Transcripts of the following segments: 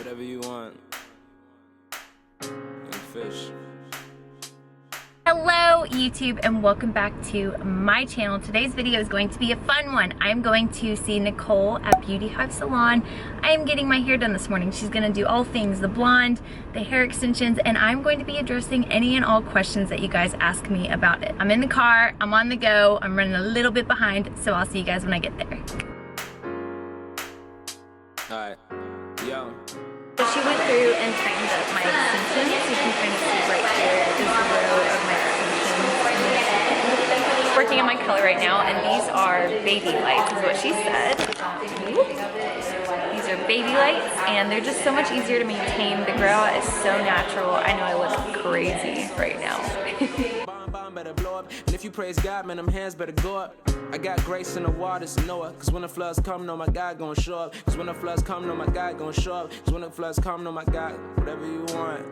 whatever you want. And fish. Hello YouTube and welcome back to my channel. Today's video is going to be a fun one. I'm going to see Nicole at Hive Salon. I am getting my hair done this morning. She's gonna do all things, the blonde, the hair extensions, and I'm going to be addressing any and all questions that you guys ask me about it. I'm in the car, I'm on the go, I'm running a little bit behind, so I'll see you guys when I get there. Alright, yo. So she went through and tightened up my extensions. You can kind of see right here is the row of my extensions. Working on my color right now, and these are baby lights is what she said. These are baby lights, and they're just so much easier to maintain. The grow out is so natural. I know I look crazy right now. Better blow up. And if you praise God, man, them hands better go up. I got grace in the waters to Noah. Cause when the floods come, know my God gonna show up. Cause when the floods come, know my God gonna show up. Cause when the floods come, know my God, whatever you want.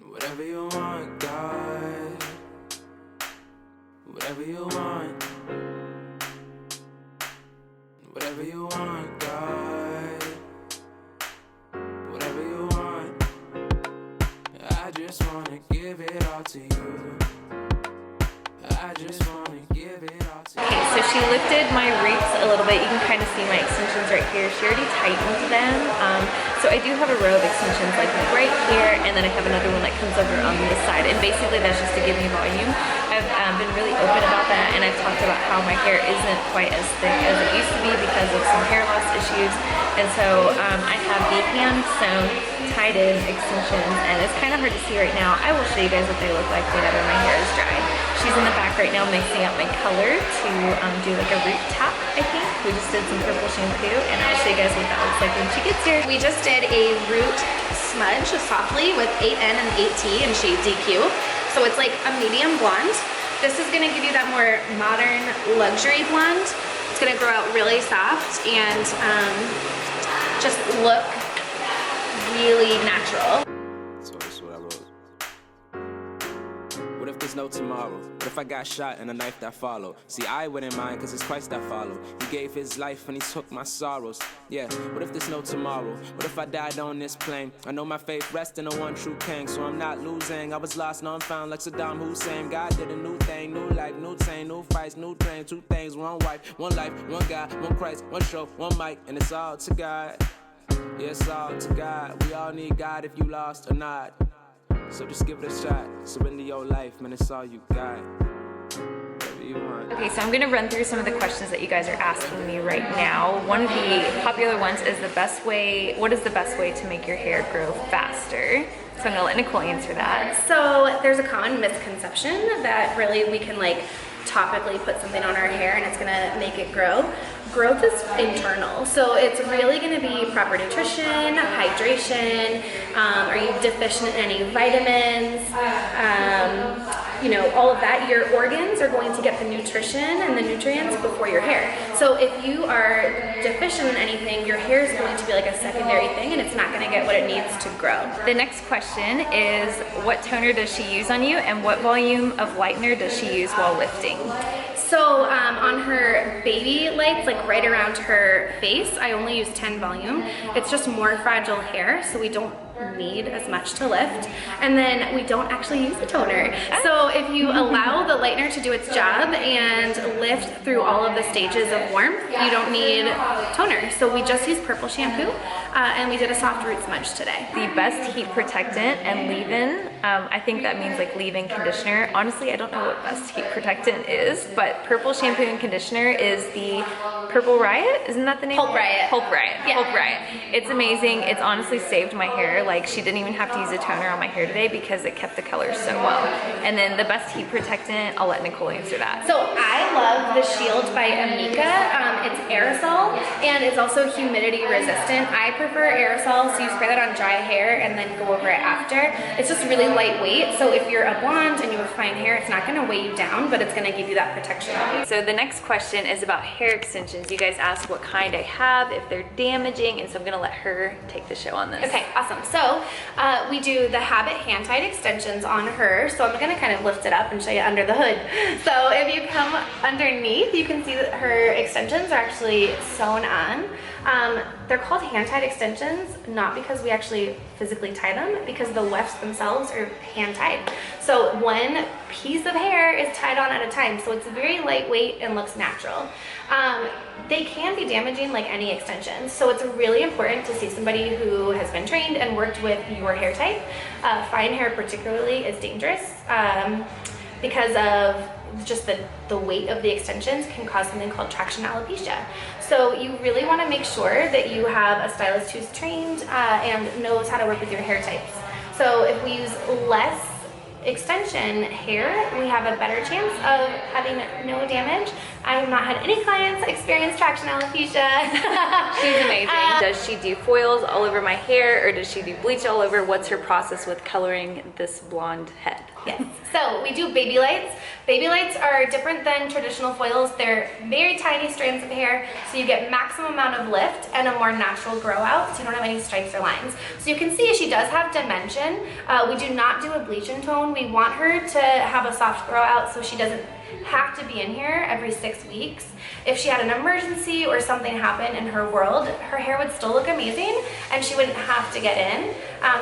Whatever you want, God. Whatever you want. Whatever you want, God. Whatever you want. I just wanna give it all to you. I just wanna give it all to you. Okay, so she lifted my roots a little bit. You can kind of see my extensions right here. She already tightened them. So I do have a row of extensions like right here, and then I have another one that comes over on this side. And basically that's just to give me volume. I've been really open about that, and I've talked about how my hair isn't quite as thick as it used to be because of some hair loss issues. And so I have the hand sewn tied in extensions, and it's kind of hard to see right now. I will show you guys what they look like whenever my hair is dry. She's in the back right now mixing up my color to do like a root tap, I think. We just did some purple shampoo, and I'll show you guys what that looks like when she gets here. We just did a root smudge softly with 8N and 8T in shade DQ. So it's like a medium blonde. This is gonna give you that more modern luxury blonde. It's gonna grow out really soft and just look really natural. So this is what I wrote. What if there's no tomorrow? What if I got shot and a knife that followed? See, I wouldn't mind cause it's Christ that followed. He gave his life and he took my sorrows. Yeah, what if there's no tomorrow? What if I died on this plane? I know my faith rests in the one true king, so I'm not losing. I was lost, now I'm found like Saddam Hussein. God did a new thing, new life, new chain, new fights, new train. Two things, one wife, one life, one God, one Christ, one show, one mic, and it's all to God. Yeah, it's all to God. We all need God if you lost or not. So just give it a shot. Surrender your life, man, it's all you got. Whatever you want. Okay, so I'm gonna run through some of the questions that you guys are asking me right now. One of the popular ones is what is the best way to make your hair grow faster? So I'm gonna let Nicole answer that. So there's a common misconception that really we can like topically put something on our hair and it's gonna make it grow. Growth is internal, so it's really going to be proper nutrition, hydration. Are you deficient in any vitamins? You know, all of that. Your organs are going to get the nutrition and the nutrients before your hair. So if you are deficient in anything, your hair is going to be like a secondary thing, and it's not going to get what it needs to grow. The next question is, what toner does she use on you, and what volume of lightener does she use while lifting? So on her baby lights, like right around her face, I only use 10 volume. It's just more fragile hair, so we don't need as much to lift. And then we don't actually use the toner. So if you allow the lightener to do its job and lift through all of the stages of warmth, you don't need toner. So we just use purple shampoo, and we did a soft root smudge today. The best heat protectant and leave-in, I think that means like leave-in conditioner. Honestly, I don't know what best heat protectant is, but purple shampoo and conditioner is the Purple Riot? Isn't that the name? Pulp Riot. Pulp Riot. Yeah. Pulp Riot. It's amazing. It's honestly saved my hair. Like, she didn't even have to use a toner on my hair today because it kept the color so well. And then the best heat protectant, I'll let Nicole answer that. So I love the Shield by AMIKA. It's aerosol and it's also humidity resistant. I prefer aerosol, so you spray that on dry hair and then go over it after. It's just really lightweight, so if you're a blonde and you have fine hair, it's not going to weigh you down, but it's going to give you that protection. So the next question is about hair extensions. You guys asked what kind I have, if they're damaging, and so I'm going to let her take the show on this. Okay, awesome. So we do the Habit hand-tied extensions on her, so I'm going to kind of lift it up and show you under the hood. So if you come underneath, you can see that her extensions are actually sewn on. They're called hand-tied extensions, not because we actually physically tie them, because the wefts themselves are hand-tied. So one piece of hair is tied on at a time, so it's very lightweight and looks natural. They can be damaging like any extensions, so it's really important to see somebody who has been trained and worked with your hair type. Fine hair particularly is dangerous because of just the weight of the extensions can cause something called traction alopecia. So you really want to make sure that you have a stylist who's trained and knows how to work with your hair types. So if we use less extension hair, we have a better chance of having no damage. I have not had any clients experience traction alopecia. She's amazing. Does she do foils all over my hair, or does she do bleach all over? What's her process with coloring this blonde head? Yes. So we do baby lights. Baby lights are different than traditional foils. They're very tiny strands of hair, so you get maximum amount of lift and a more natural grow out, so you don't have any stripes or lines. So you can see she does have dimension. We do not do a bleach and tone. We want her to have a soft grow out so she doesn't have to be in here every 6 weeks. If she had an emergency or something happened in her world, her hair would still look amazing and she wouldn't have to get in.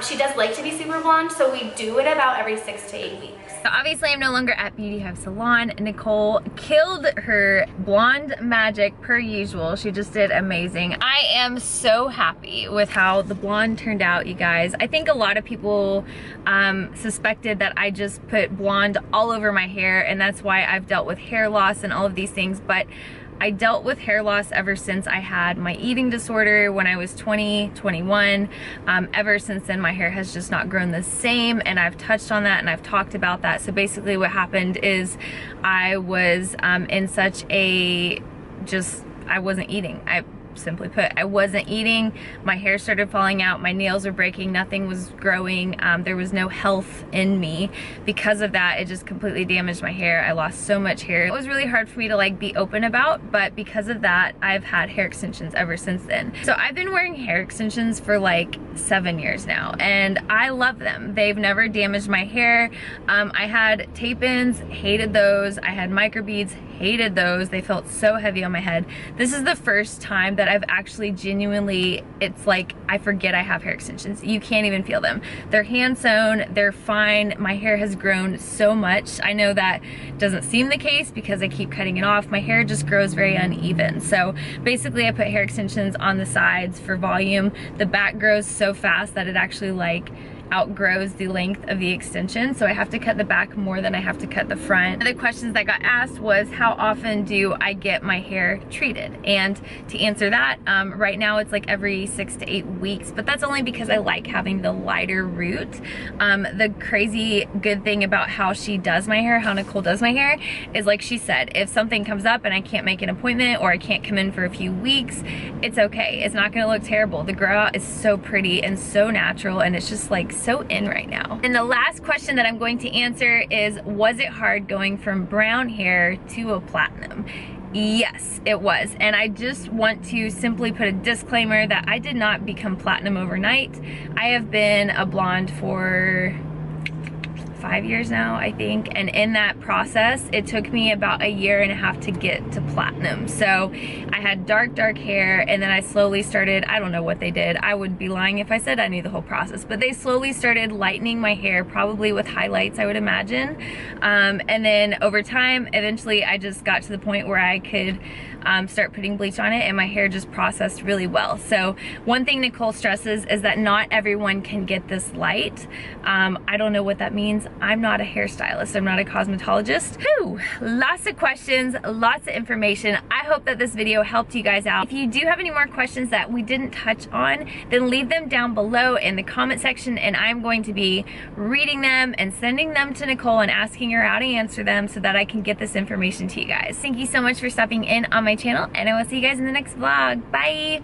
She does like to be super blonde, so we do it about every 6 to 8 weeks. So obviously I'm no longer at Beauty Hive Salon. Nicole killed her blonde magic per usual. She just did amazing. I am so happy with how the blonde turned out, you guys. I think a lot of people suspected that I just put blonde all over my hair, and that's why I've dealt with hair loss and all of these things, but I dealt with hair loss ever since I had my eating disorder when I was 20, 21. Ever since then, my hair has just not grown the same, and I've touched on that and I've talked about that. So basically what happened is I was in such a, I wasn't eating. Simply put, I wasn't eating. My hair started falling out, my nails were breaking, nothing was growing. There was no health in me. Because of that, it just completely damaged my hair. I lost so much hair. It was really hard for me to like be open about, but because of that, I've had hair extensions ever since then. So I've been wearing hair extensions for like 7 years now, and I love them. They've never damaged my hair. I had tape-ins, hated those. I had microbeads, hated those. They felt so heavy on my head. This is the first time that I've actually genuinely, it's like I forget I have hair extensions. You can't even feel them. They're hand sewn, they're fine. My hair has grown so much. I know that doesn't seem the case because I keep cutting it off. My hair just grows very uneven. So basically I put hair extensions on the sides for volume. The back grows so fast that it actually like outgrows the length of the extension, so I have to cut the back more than I have to cut the front. One of the questions that got asked was, how often do I get my hair treated? And to answer that, right now it's like every 6 to 8 weeks, but that's only because I like having the lighter root. The crazy good thing about how she does my hair, how Nicole does my hair, is like she said, if something comes up and I can't make an appointment or I can't come in for a few weeks, it's okay. It's not gonna look terrible. The grow out is so pretty and so natural, and it's just like so in right now. And the last question that I'm going to answer is, was it hard going from brown hair to a platinum? Yes, it was. And I just want to simply put a disclaimer that I did not become platinum overnight. I have been a blonde for 5 years now, I think, and in that process it took me about 1.5 years to get to platinum. So I had dark hair, and then I slowly started, I don't know what they did, I would be lying if I said I knew the whole process, but they slowly started lightening my hair, probably with highlights, I would imagine, and then over time eventually I just got to the point where I could start putting bleach on it, and my hair just processed really well. So one thing Nicole stresses is that not everyone can get this light. I don't know what that means. I'm not a hairstylist, I'm not a cosmetologist. Whew, lots of questions, lots of information. I hope that this video helped you guys out. If you do have any more questions that we didn't touch on, then leave them down below in the comment section, and I'm going to be reading them and sending them to Nicole and asking her how to answer them so that I can get this information to you guys. Thank you so much for stopping in on my channel, and I will see you guys in the next vlog. Bye!